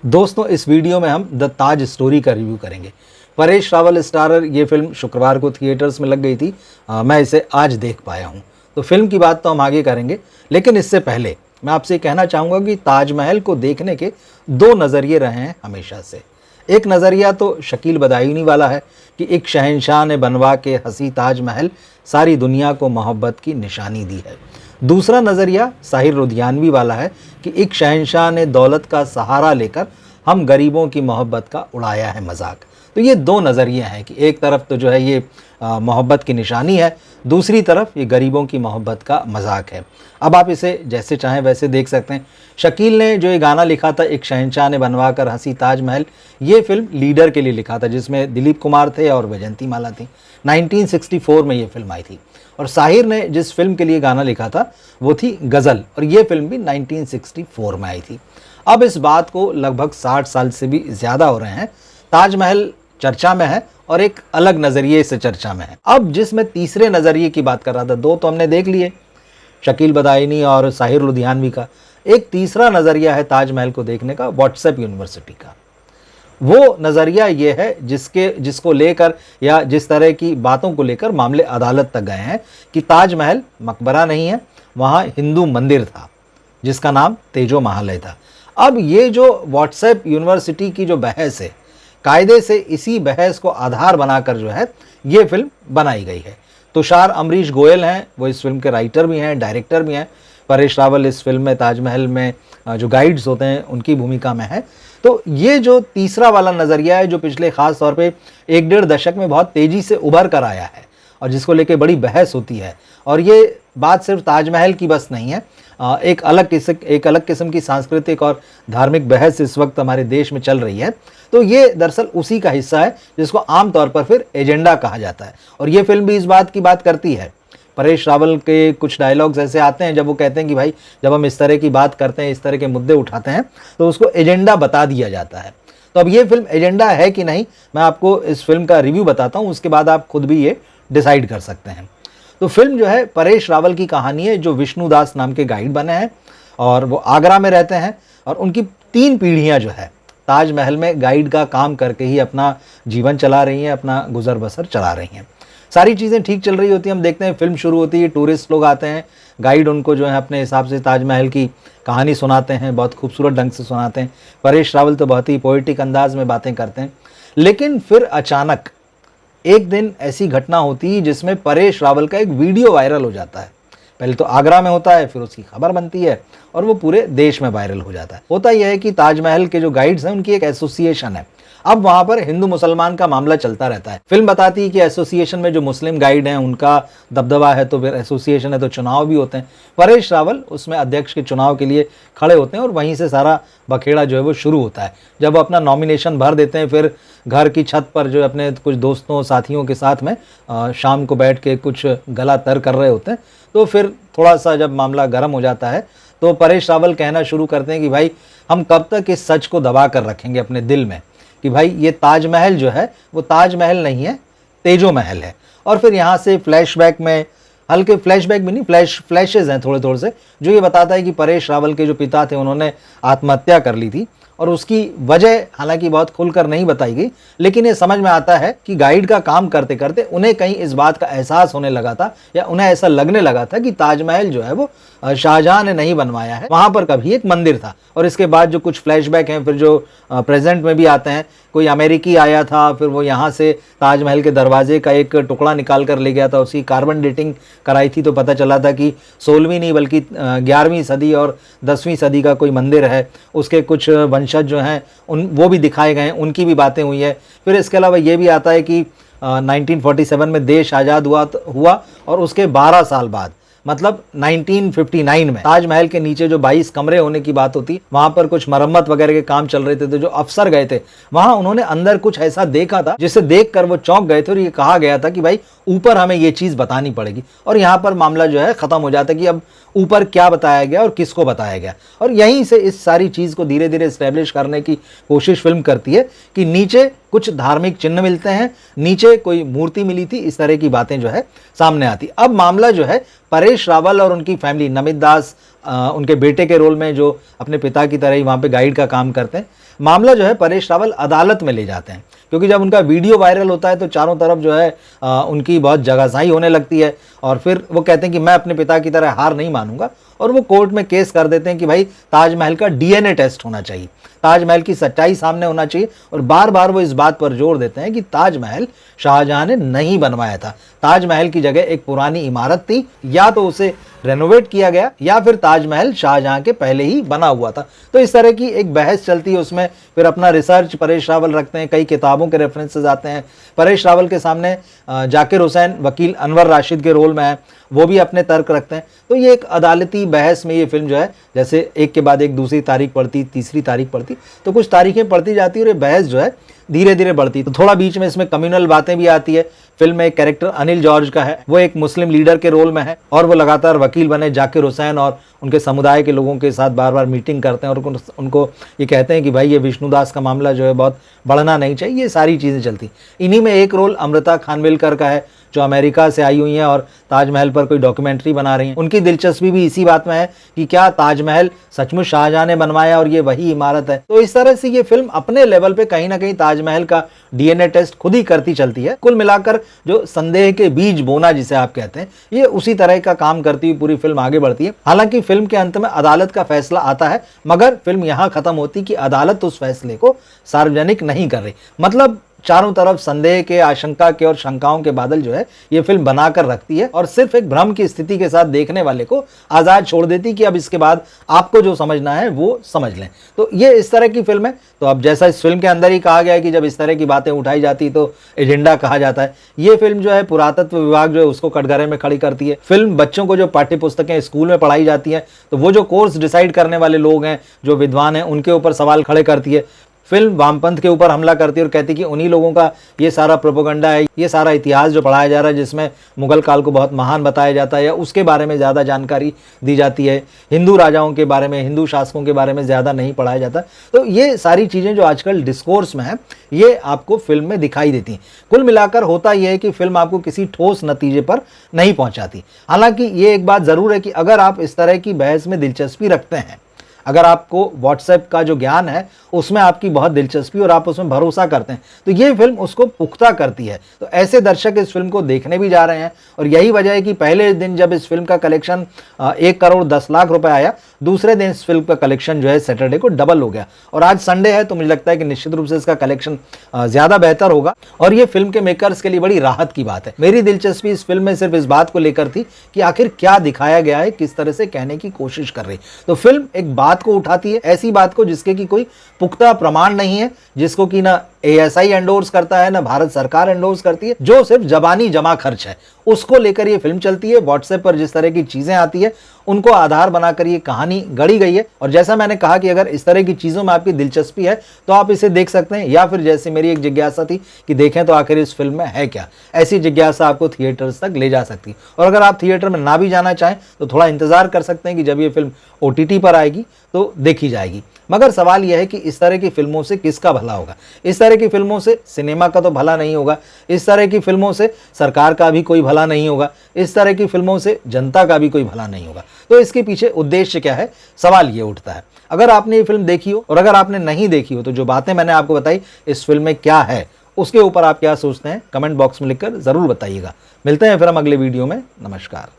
दोस्तों, इस वीडियो में हम द ताज स्टोरी का रिव्यू करेंगे। परेश रावल स्टारर ये फिल्म शुक्रवार को थिएटर्स में लग गई थी। मैं इसे आज देख पाया हूँ। तो फिल्म की बात तो हम आगे करेंगे, लेकिन इससे पहले मैं आपसे कहना चाहूँगा कि ताजमहल को देखने के दो नज़रिए रहे हैं हमेशा से। एक नज़रिया तो शकील बदायूनी वाला है कि एक शहंशाह ने बनवा के हंसी ताजमहल सारी दुनिया को मोहब्बत की निशानी दी है। दूसरा नज़रिया साहिर लुधियानवी वाला है कि एक शहंशाह ने दौलत का सहारा लेकर हम गरीबों की मोहब्बत का उड़ाया है मजाक। तो ये दो नज़रिए हैं कि एक तरफ तो जो है ये मोहब्बत की निशानी है, दूसरी तरफ ये गरीबों की मोहब्बत का मजाक है। अब आप इसे जैसे चाहें वैसे देख सकते हैं। शकील ने जो ये गाना लिखा था, एक शहंशाह ने बनवा कर हंसी ताजमहल, ये फिल्म लीडर के लिए लिखा था जिसमें दिलीप कुमार थे और वैजयंती माला थी। 1964 में ये फिल्म आई थी। और साहिर ने जिस फिल्म के लिए गाना लिखा था वो थी गज़ल, और ये फिल्म भी 1964 में आई थी। अब इस बात को लगभग 60 साल से भी ज़्यादा हो रहे हैं। ताजमहल चर्चा में है और एक अलग नज़रिए से चर्चा में है। अब जिसमें तीसरे नज़रिए की बात कर रहा था, दो तो हमने देख लिए, शकील बदायूनी और साहिर लुधियानवी का। एक तीसरा नज़रिया है ताजमहल को देखने का, व्हाट्सएप यूनिवर्सिटी का। वो नज़रिया ये है जिसको लेकर या जिस तरह की बातों को लेकर मामले अदालत तक गए हैं कि ताजमहल मकबरा नहीं है, वहाँ हिंदू मंदिर था जिसका नाम तेजो महालय था। अब ये जो व्हाट्सएप यूनिवर्सिटी की जो बहस है, कायदे से इसी बहस को आधार बनाकर जो है ये फिल्म बनाई गई है। तुषार अमरीश गोयल हैं, वो इस फिल्म के राइटर भी हैं, डायरेक्टर भी हैं। परेश रावल इस फिल्म में ताजमहल में जो गाइड्स होते हैं उनकी भूमिका में है। तो ये जो तीसरा वाला नज़रिया है जो पिछले ख़ास तौर पे 1-1.5 दशक में बहुत तेज़ी से उभर कर आया है और जिसको लेके बड़ी बहस होती है, और ये बात सिर्फ ताजमहल की बस नहीं है, एक अलग किस्म की सांस्कृतिक और धार्मिक बहस इस वक्त हमारे देश में चल रही है। तो ये दरअसल उसी का हिस्सा है जिसको आमतौर पर फिर एजेंडा कहा जाता है, और ये फिल्म भी इस बात की बात करती है। परेश रावल के कुछ डायलॉग्स ऐसे आते हैं जब वो कहते हैं कि भाई जब हम इस तरह की बात करते हैं, इस तरह के मुद्दे उठाते हैं, तो उसको एजेंडा बता दिया जाता है। तो अब ये फिल्म एजेंडा है कि नहीं, मैं आपको इस फिल्म का रिव्यू बताता हूँ, उसके बाद आप खुद भी ये डिसाइड कर सकते हैं। तो फिल्म जो है परेश रावल की कहानी है, जो विष्णुदास नाम के गाइड बने हैं और वो आगरा में रहते हैं, और उनकी 3 पीढ़ियाँ जो है ताजमहल में गाइड का काम करके ही अपना जीवन चला रही हैं, अपना गुजर बसर चला रही हैं। सारी चीज़ें ठीक चल रही होती हैं। हम देखते हैं फिल्म शुरू होती है, टूरिस्ट लोग आते हैं, गाइड उनको जो है अपने हिसाब से ताजमहल की कहानी सुनाते हैं, बहुत खूबसूरत ढंग से सुनाते हैं। परेश रावल तो बहुत ही पोएटिक अंदाज में बातें करते हैं। लेकिन फिर अचानक एक दिन ऐसी घटना होती है जिसमें परेश रावल का एक वीडियो वायरल हो जाता है। पहले तो आगरा में होता है, फिर उसकी खबर बनती है और वो पूरे देश में वायरल हो जाता है। होता यह है कि ताजमहल के जो गाइड्स हैं उनकी एक एसोसिएशन है। अब वहाँ पर हिंदू मुसलमान का मामला चलता रहता है। फिल्म बताती है कि एसोसिएशन में जो मुस्लिम गाइड हैं उनका दबदबा है, तो फिर एसोसिएशन है तो चुनाव भी होते हैं। परेश रावल उसमें अध्यक्ष के चुनाव के लिए खड़े होते हैं और वहीं से सारा बखेड़ा जो है वो शुरू होता है। जब वो अपना नॉमिनेशन भर देते हैं, फिर घर की छत पर जो अपने कुछ दोस्तों साथियों के साथ में शाम को बैठ के कुछ गला तर कर रहे होते हैं, तो फिर थोड़ा सा जब मामला गर्म हो जाता है तो परेश रावल कहना शुरू करते हैं कि भाई हम कब तक इस सच को दबा कर रखेंगे अपने दिल में कि भाई ये ताजमहल जो है वो ताजमहल नहीं है, तेजो महल है। और फिर यहाँ से फ्लैशबैक में, हल्के फ्लैशबैक भी नहीं, फ्लैशेज हैं थोड़े थोड़े से, जो ये बताता है कि परेश रावल के जो पिता थे उन्होंने आत्महत्या कर ली थी, और उसकी वजह हालांकि बहुत खुलकर नहीं बताई गई, लेकिन ये समझ में आता है कि गाइड का काम करते करते उन्हें कहीं इस बात का एहसास होने लगा था, या उन्हें ऐसा लगने लगा था कि ताजमहल जो है वो शाहजहां ने नहीं बनवाया है, वहाँ पर कभी एक मंदिर था। और इसके बाद जो कुछ फ्लैशबैक हैं फिर जो प्रेजेंट में भी आते हैं, कोई अमेरिकी आया था, फिर वो यहाँ से ताजमहल के दरवाजे का एक टुकड़ा निकाल कर ले गया था, उसकी कार्बन डेटिंग कराई थी, तो पता चला था कि 16वीं नहीं बल्कि 11वीं सदी और 10वीं सदी का कोई मंदिर है। उसके कुछ वंशज जो हैं वो भी दिखाए गए हैं, उनकी भी बातें हुई है। फिर इसके अलावा ये भी आता है कि 1947 में देश आज़ाद हुआ और उसके 12 साल बाद मतलब 1959 में ताजमहल के नीचे जो 22 कमरे होने की बात होती, वहां पर कुछ मरम्मत वगैरह के काम चल रहे थे, तो जो अफसर गए थे वहां उन्होंने अंदर कुछ ऐसा देखा था जिसे देखकर वो चौंक गए थे, और ये कहा गया था कि भाई ऊपर हमें ये चीज बतानी पड़ेगी। और यहाँ पर मामला जो है खत्म हो जाता है कि अब ऊपर क्या बताया गया और किसको बताया गया, और यहीं से इस सारी चीज को धीरे धीरे एस्टेब्लिश करने की कोशिश फिल्म करती है कि नीचे कुछ धार्मिक चिन्ह मिलते हैं, नीचे कोई मूर्ति मिली थी, इस तरह की बातें जो है सामने आती। अब मामला जो है परेश रावल और उनकी फैमिली, नमित दास उनके बेटे के रोल में जो अपने पिता की तरह ही वहाँ पे गाइड का काम करते हैं। मामला जो है परेश रावल अदालत में ले जाते हैं, क्योंकि जब उनका वीडियो वायरल होता है तो चारों तरफ जो है उनकी बहुत जगहसाई होने लगती है, और फिर वो कहते हैं कि मैं अपने पिता की तरह हार नहीं मानूंगा, और वो कोर्ट में केस कर देते हैं कि भाई ताजमहल का डीएनए टेस्ट होना चाहिए, ताजमहल की सच्चाई सामने होना चाहिए। और बार बार वो इस बात पर जोर देते हैं कि ताजमहल शाहजहां ने नहीं बनवाया था, ताजमहल की जगह एक पुरानी इमारत थी, या तो उसे रेनोवेट किया गया या फिर ताजमहल शाहजहां के पहले ही बना हुआ था। तो इस तरह की एक बहस चलती है उसमें। फिर अपना रिसर्च परेश रावल रखते हैं, कई किताबों के रेफरेंसेस आते हैं। परेश रावल के सामने जाकिर हुसैन वकील अनवर राशिद के रोल में है, वो भी अपने तर्क रखते हैं। तो ये एक अदालती बहस में ये फिल्म जो है, जैसे एक के बाद एक दूसरी तारीख पड़ती, तीसरी तारीख पड़ती, तो कुछ तारीखें पड़ती जाती है और ये बहस जो है धीरे धीरे बढ़ती। तो थोड़ा बीच में इसमें कम्युनल बातें भी आती है। फिल्म में एक कैरेक्टर अनिल जॉर्ज का है, वो एक मुस्लिम लीडर के रोल में है, और वो लगातार वकील बने जाकिर हुसैन और उनके समुदाय के लोगों के साथ बार बार मीटिंग करते हैं, और उनको ये कहते हैं कि भाई ये विष्णुदास का मामला जो है बहुत बढ़ना नहीं चाहिए। ये सारी चीज़ें चलती। इन्हीं में एक रोल अमृता खानविलकर का है, जो अमेरिका से आई हुई हैं और ताजमहल पर कोई डॉक्यूमेंट्री बना रही हैं। उनकी दिलचस्पी भी इसी बात में है कि क्या ताजमहल सचमुच शाहजहां ने बनवाया और ये वही इमारत है। तो इस तरह से ये फिल्म अपने लेवल पे कहीं ना कहीं ताजमहल का डीएनए टेस्ट खुद ही करती चलती है। कुल मिलाकर जो संदेह के बीज बोना जिसे आप कहते हैं, ये उसी तरह का काम करती हुई पूरी फिल्म आगे बढ़ती है। हालांकि फिल्म के अंत में अदालत का फैसला आता है, मगर फिल्म यहां खत्म होती कि अदालत उस फैसले को सार्वजनिक नहीं कर रही। मतलब चारों तरफ संदेह के, आशंका के और शंकाओं के बादल जो है ये फिल्म बनाकर रखती है, और सिर्फ एक भ्रम की स्थिति के साथ देखने वाले को आज़ाद छोड़ देती कि अब इसके बाद आपको जो समझना है वो समझ लें। तो ये इस तरह की फिल्म है। तो अब जैसा इस फिल्म के अंदर ही कहा गया है कि जब इस तरह की बातें उठाई जाती तो एजेंडा कहा जाता है। ये फिल्म जो है पुरातत्व विभाग जो है उसको कटघरे में खड़ी करती है। फिल्म बच्चों को जो पाठ्य पुस्तकें स्कूल में पढ़ाई जाती हैं, तो वो जो कोर्स डिसाइड करने वाले लोग हैं, जो विद्वान हैं, उनके ऊपर सवाल खड़े करती है। फिल्म वामपंथ के ऊपर हमला करती है और कहती है कि उन्हीं लोगों का ये सारा प्रोपेगेंडा है, ये सारा इतिहास जो पढ़ाया जा रहा है, जिसमें मुगल काल को बहुत महान बताया जाता है या उसके बारे में ज़्यादा जानकारी दी जाती है, हिंदू राजाओं के बारे में, हिंदू शासकों के बारे में ज़्यादा नहीं पढ़ाया जाता। तो ये सारी चीज़ें जो आजकल डिस्कोर्स में है, ये आपको फिल्म में दिखाई देती हैं। कुल मिलाकर होता यह है कि फिल्म आपको किसी ठोस नतीजे पर नहीं पहुँचाती। हालांकि ये एक बात ज़रूर है कि अगर आप इस तरह की बहस में दिलचस्पी रखते हैं, अगर आपको व्हाट्सएप का जो ज्ञान है उसमें आपकी बहुत दिलचस्पी और आप उसमें भरोसा करते हैं, तो ये फिल्म उसको पुख्ता करती है। तो ऐसे दर्शक इस फिल्म को देखने भी जा रहे हैं, और यही वजह है कि पहले दिन जब इस फिल्म का कलेक्शन 1 करोड़ 10 लाख रुपए आया, दूसरे दिन इस फिल्म का कलेक्शन जो है सैटरडे को डबल हो गया, और आज संडे है, तो मुझे लगता है कि निश्चित रूप से इसका कलेक्शन ज़्यादा बेहतर होगा, और ये फिल्म के मेकर्स के लिए बड़ी राहत की बात है। मेरी दिलचस्पी इस फिल्म में सिर्फ इस बात को लेकर थी कि आखिर क्या दिखाया गया है, किस तरह से कहने की कोशिश कर रही। तो फिल्म एक बात को उठाती है, ऐसी बात को जिसके की कोई पुख्ता प्रमाण नहीं है, जिसको कि ना ASI एंडोर्स करता है, ना भारत सरकार एंडोर्स करती है, जो सिर्फ जबानी जमा खर्च है, उसको लेकर ये फिल्म चलती है। व्हाट्सएप पर जिस तरह की चीजें आती है उनको आधार बनाकर ये कहानी गढ़ी गई है। और जैसा मैंने कहा कि अगर इस तरह की चीजों में आपकी दिलचस्पी है तो आप इसे देख सकते हैं, या फिर जैसे मेरी एक जिज्ञासा थी कि देखें तो आखिर इस फिल्म में है क्या, ऐसी जिज्ञासा आपको थिएटर्स तक ले जा सकती है। और अगर आप थिएटर में ना भी जाना चाहें तो थोड़ा इंतजार कर सकते हैं कि जब ये फिल्म OTT पर आएगी तो देखी जाएगी। मगर सवाल यह है कि इस तरह की फिल्मों से किसका भला होगा। इस तरह की फिल्मों से सिनेमा का तो भला नहीं होगा, इस तरह की फिल्मों से सरकार का भी कोई भला नहीं होगा, इस तरह की फिल्मों से जनता का भी कोई भला नहीं होगा। तो इसके पीछे उद्देश्य क्या है, सवाल ये उठता है। अगर आपने ये फिल्म देखी हो और अगर आपने नहीं देखी हो तो जो बातें मैंने आपको बताई इस फिल्म में क्या है, उसके ऊपर आप क्या सोचते हैं कमेंट बॉक्स में लिखकर ज़रूर बताइएगा। मिलते हैं फिर हम अगले वीडियो में। नमस्कार।